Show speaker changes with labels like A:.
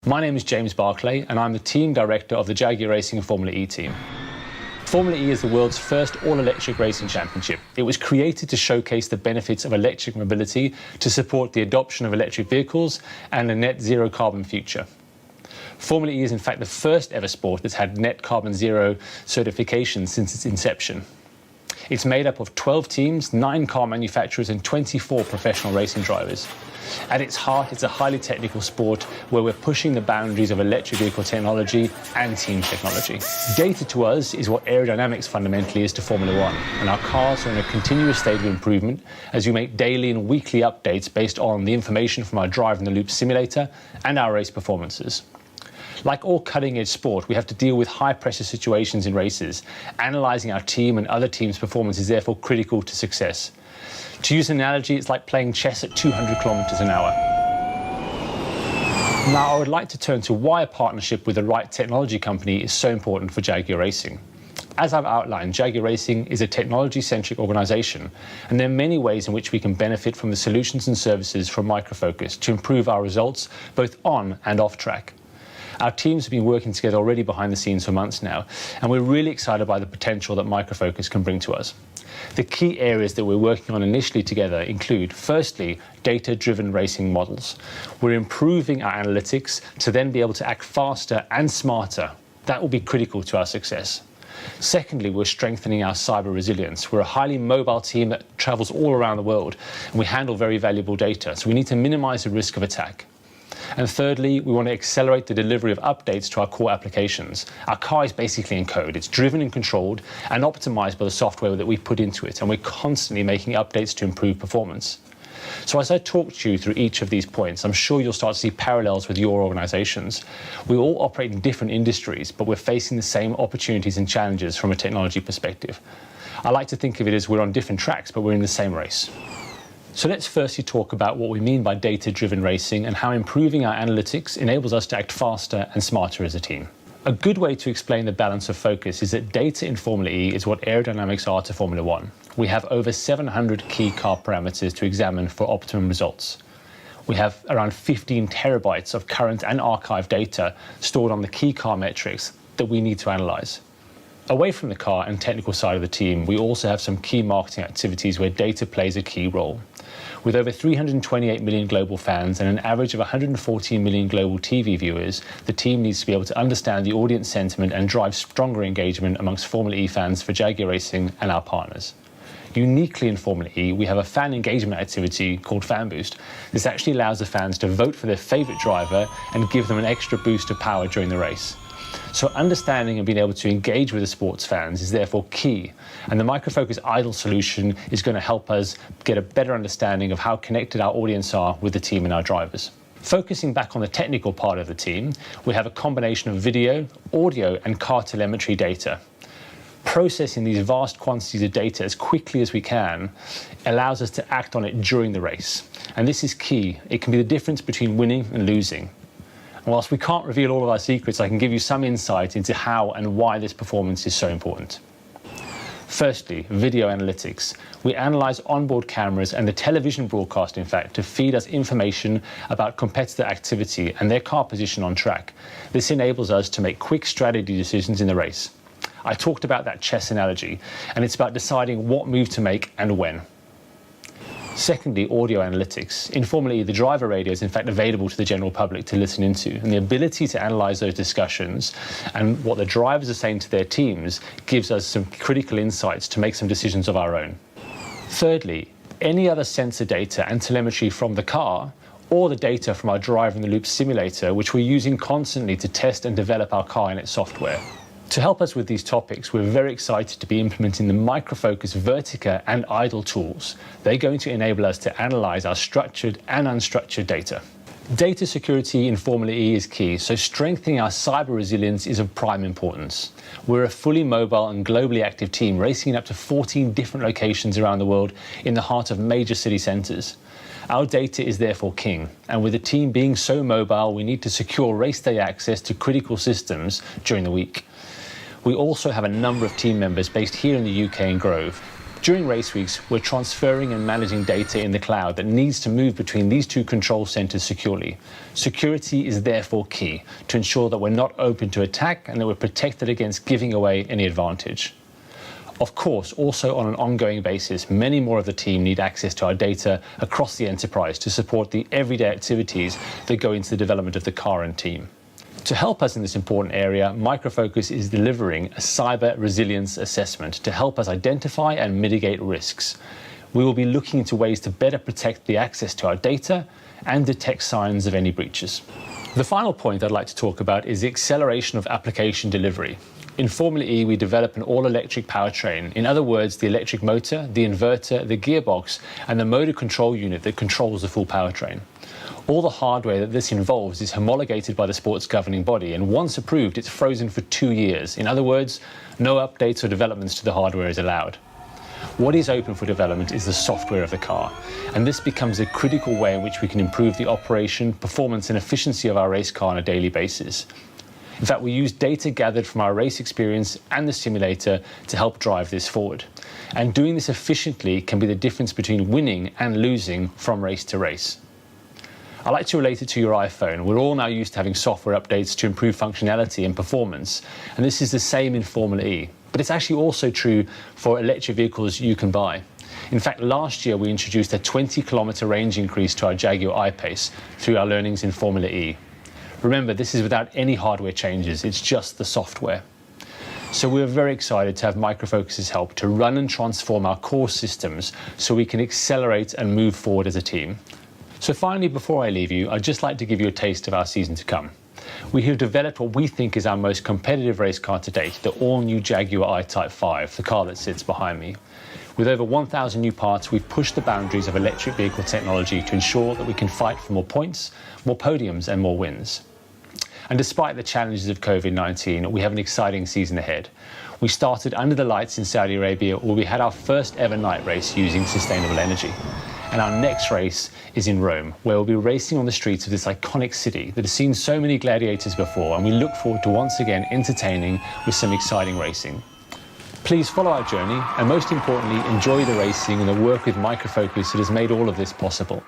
A: My name is James Barclay, and I'm the team director of the Jaguar Racing Formula E team. Formula E is the world's first all-electric racing championship. It was created to showcase the benefits of electric mobility to support the adoption of electric vehicles and a net zero carbon future. Formula E is in fact the first ever sport that's had net carbon zero certification since its inception. It's made up of 12 teams, 9 car manufacturers and 24 professional racing drivers. At its heart, it's a highly technical sport where we're pushing the boundaries of electric vehicle technology and team technology. Data to us is what aerodynamics fundamentally is to Formula One, and our cars are in a continuous state of improvement as we make daily and weekly updates based on the information from our drive-in-the-loop simulator and our race performances. Like all cutting-edge sport, we have to deal with high-pressure situations in races. Analysing our team and other teams' performance is therefore critical to success. To use an analogy, it's like playing chess at 200 kilometers an hour. Now, I would like to turn to why a partnership with the right technology company is so important for Jaguar Racing. As I've outlined, Jaguar Racing is a technology-centric organisation, and there are many ways in which we can benefit from the solutions and services from Micro Focus to improve our results both on and off track. Our teams have been working together already behind the scenes for months now, and we're really excited by the potential that Micro Focus can bring to us. The key areas that we're working on initially together include, firstly, data-driven racing models. We're improving our analytics to then be able to act faster and smarter. That will be critical to our success. Secondly, we're strengthening our cyber resilience. We're a highly mobile team that travels all around the world, and we handle very valuable data, so we need to minimize the risk of attack. And thirdly, we want to accelerate the delivery of updates to our core applications. Our car is basically in code. It's driven and controlled and optimized by the software that we put into it, and we're constantly making updates to improve performance. So as I talk to you through each of these points, I'm sure you'll start to see parallels with your organizations. We all operate in different industries, but we're facing the same opportunities and challenges from a technology perspective. I like to think of it as we're on different tracks, but we're in the same race. So let's firstly talk about what we mean by data-driven racing and how improving our analytics enables us to act faster and smarter as a team. A good way to explain the balance of focus is that data in Formula E is what aerodynamics are to Formula One. We have over 700 key car parameters to examine for optimum results. We have around 15 terabytes of current and archive data stored on the key car metrics that we need to analyze. Away from the car and technical side of the team, we also have some key marketing activities where data plays a key role. With over 328 million global fans and an average of 114 million global TV viewers, the team needs to be able to understand the audience sentiment and drive stronger engagement amongst Formula E fans for Jaguar Racing and our partners. Uniquely in Formula E, we have a fan engagement activity called Fan Boost. This actually allows the fans to vote for their favourite driver and give them an extra boost of power during the race. So understanding and being able to engage with the sports fans is therefore key, and the Micro Focus Idle solution is going to help us get a better understanding of how connected our audience are with the team and our drivers. Focusing back on the technical part of the team, we have a combination of video, audio and car telemetry data. Processing these vast quantities of data as quickly as we can allows us to act on it during the race, and this is key. It can be the difference between winning and losing. Whilst we can't reveal all of our secrets, I can give you some insight into how and why this performance is so important. Firstly, video analytics. We analyze onboard cameras and the television broadcast, in fact, to feed us information about competitor activity and their car position on track. This enables us to make quick strategy decisions in the race. I talked about that chess analogy, and it's about deciding what move to make and when. Secondly, audio analytics. In Formula E, the driver radio is in fact available to the general public to listen into, and the ability to analyse those discussions and what the drivers are saying to their teams gives us some critical insights to make some decisions of our own. Thirdly, any other sensor data and telemetry from the car or the data from our drive-in-the-loop simulator, which we're using constantly to test and develop our car and its software. To help us with these topics, we're very excited to be implementing the Micro Focus Vertica and Idle tools. They're going to enable us to analyze our structured and unstructured data. Data security in Formula E is key, so strengthening our cyber resilience is of prime importance. We're a fully mobile and globally active team, racing in up to 14 different locations around the world in the heart of major city centres. Our data is therefore king, and with the team being so mobile, we need to secure race day access to critical systems during the week. We also have a number of team members based here in the UK in Grove. During race weeks, we're transferring and managing data in the cloud that needs to move between these two control centers securely. Security is therefore key to ensure that we're not open to attack and that we're protected against giving away any advantage. Of course, also on an ongoing basis, many more of the team need access to our data across the enterprise to support the everyday activities that go into the development of the car and team. To help us in this important area, Micro Focus is delivering a cyber resilience assessment to help us identify and mitigate risks. We will be looking into ways to better protect the access to our data and detect signs of any breaches. The final point I'd like to talk about is the acceleration of application delivery. In Formula E, we develop an all-electric powertrain. In other words, the electric motor, the inverter, the gearbox, and the motor control unit that controls the full powertrain. All the hardware that this involves is homologated by the sport's governing body, and once approved, it's frozen for 2 years. In other words, no updates or developments to the hardware is allowed. What is open for development is the software of the car, and this becomes a critical way in which we can improve the operation, performance, and efficiency of our race car on a daily basis. In fact, we use data gathered from our race experience and the simulator to help drive this forward. And doing this efficiently can be the difference between winning and losing from race to race. I like to relate it to your iPhone. We're all now used to having software updates to improve functionality and performance, and this is the same in Formula E. But it's actually also true for electric vehicles you can buy. In fact, last year we introduced a 20-kilometer range increase to our Jaguar I-Pace through our learnings in Formula E. Remember, this is without any hardware changes, it's just the software. So we're very excited to have Micro Focus's help to run and transform our core systems so we can accelerate and move forward as a team. So finally, before I leave you, I'd just like to give you a taste of our season to come. We have developed what we think is our most competitive race car to date, the all-new Jaguar I-Type 5, the car that sits behind me. With over 1,000 new parts, we've pushed the boundaries of electric vehicle technology to ensure that we can fight for more points, more podiums, and more wins. And despite the challenges of COVID-19, we have an exciting season ahead. We started under the lights in Saudi Arabia, where we had our first ever night race using sustainable energy. And our next race is in Rome, where we'll be racing on the streets of this iconic city that has seen so many gladiators before, and we look forward to once again entertaining with some exciting racing. Please follow our journey, and most importantly, enjoy the racing and the work with Micro Focus that has made all of this possible.